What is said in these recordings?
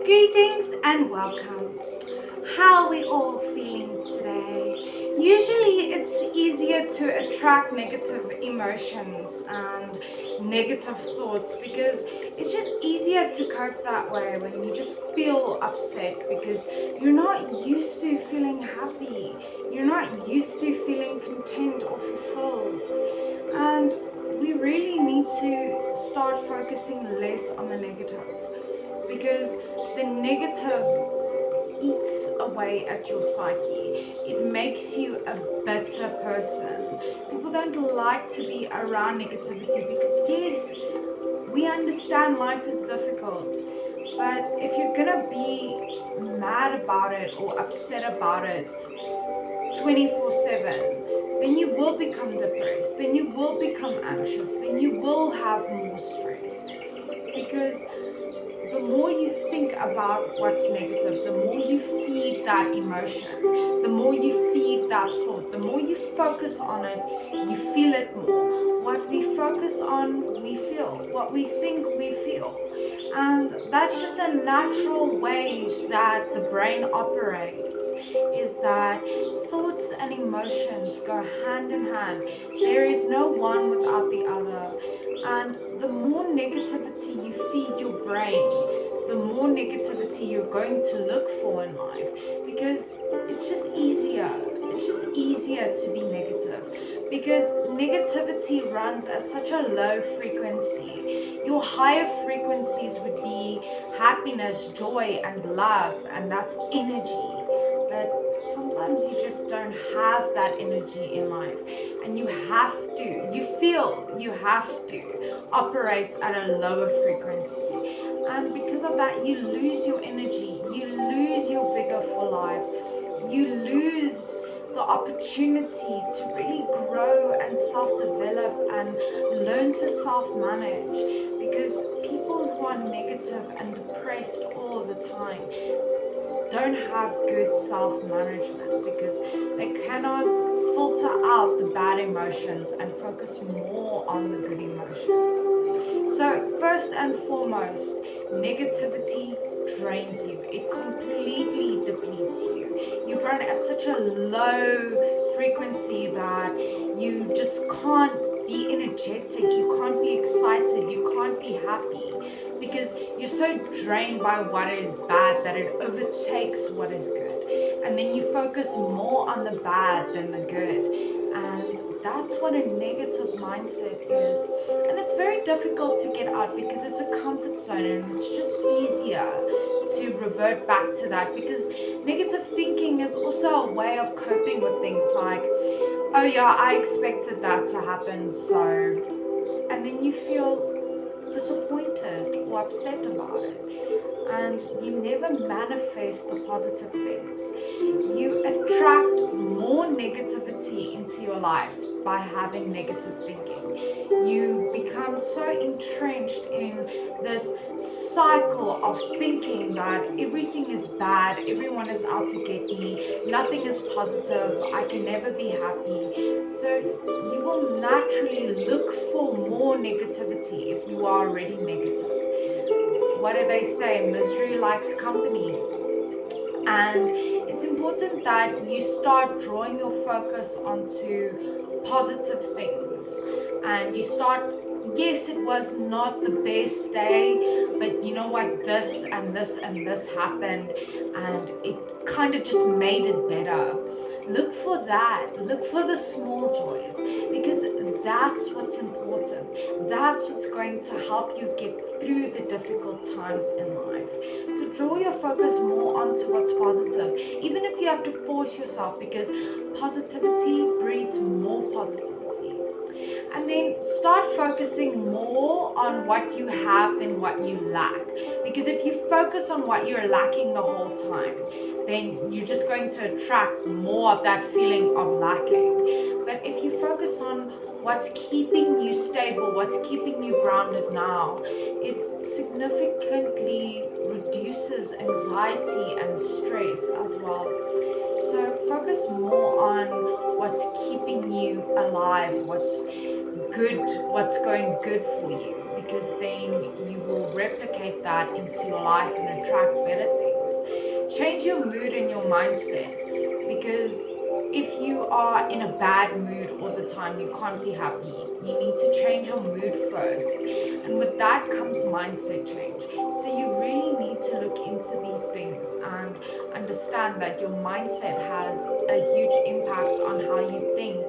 Greetings and welcome. How are we all feeling today? Usually it's easier to attract negative emotions and negative thoughts because it's just easier to cope that way when you just feel upset because you're not used to feeling happy. You're not used to feeling content or fulfilled. And we really need to start focusing less on the negative because the negative eats away at your psyche. It makes you a better person. People don't like to be around negativity because, yes, we understand life is difficult, but if you're gonna be mad about it or upset about it 24/7, then you will become depressed, then you will become anxious, then you will have more stress because the more you think about what's negative, the more you feed that emotion, the more you feed that thought, the more you focus on it, you feel it more. What we focus on, we feel. What we think, we feel. And that's just a natural way that the brain operates, is that thoughts and emotions go hand in hand. There is no one without the other. And the more negativity you feed your brain, the more negativity you're going to look for in life, because it's just easier. It's just easier to be negative because negativity runs at such a low frequency. Your higher frequencies would be happiness, joy, and love, and that's energy. But sometimes you just don't have that energy in life, and you have to, you feel you have to operate at a lower frequency. And because of that, you lose your energy, you lose your vigor for life, you lose the opportunity to really grow and self-develop and learn to self-manage, because people who are negative and depressed all the time don't have good self-management because they cannot filter out the bad emotions and focus more on the good emotions. So first and foremost, negativity drains you. It completely depletes you. You run at such a low frequency that you just can't be energetic, you can't be excited, you can't be happy, because you're so drained by what is bad that it overtakes what is good. And then you focus more on the bad than the good. And that's what a negative mindset is. And it's very difficult to get out because it's a comfort zone, and it's just easier to revert back to that, because negative thinking is also a way of coping with things like, oh yeah, I expected that to happen, so, and then you feel disappointed or upset about it, and you never manifest the positive things. You attract more negativity into your life by having negative thinking. You become so entrenched in this cycle of thinking that everything is bad, everyone is out to get me, nothing is positive, I can never be happy. So you will naturally look for more negativity if you are already negative. What do they say? Misery likes company. And it's important that you start drawing your focus onto positive things, and you start, yes, it was not the best day, but you know what, this and this and this happened, and it kind of just made it better. Look for that. Look for the small joys, because that's what's important. That's what's going to help you get through the difficult times in life. So draw your focus more onto what's positive, even if you have to force yourself, because positivity breeds more positivity. And then start focusing more on what you have than what you lack. Because if you focus on what you're lacking the whole time, then you're just going to attract more of that feeling of lacking. But if you focus on what's keeping you stable, what's keeping you grounded now, it significantly reduces anxiety and stress as well. So focus more on what's keeping you alive, what's good, what's going good for you, because then you will replicate that into your life and attract better things. Change your mood and your mindset, because if you are in a bad mood all the time, you can't be happy. You need to change your mood first, and with that comes mindset change. So you really need to look into these things and understand that your mindset has a huge impact on how you think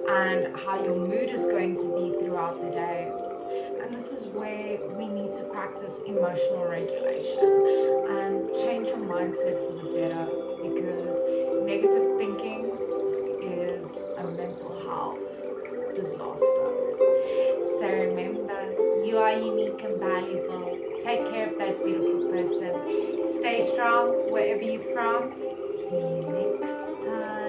and how your mood is going to be throughout the day. And this is where we need to practice emotional regulation and change your mindset for the better, because negative thinking is a mental health disaster. So remember, you are unique and valuable. Take care of that beautiful person. Stay strong wherever you're from. See you next time.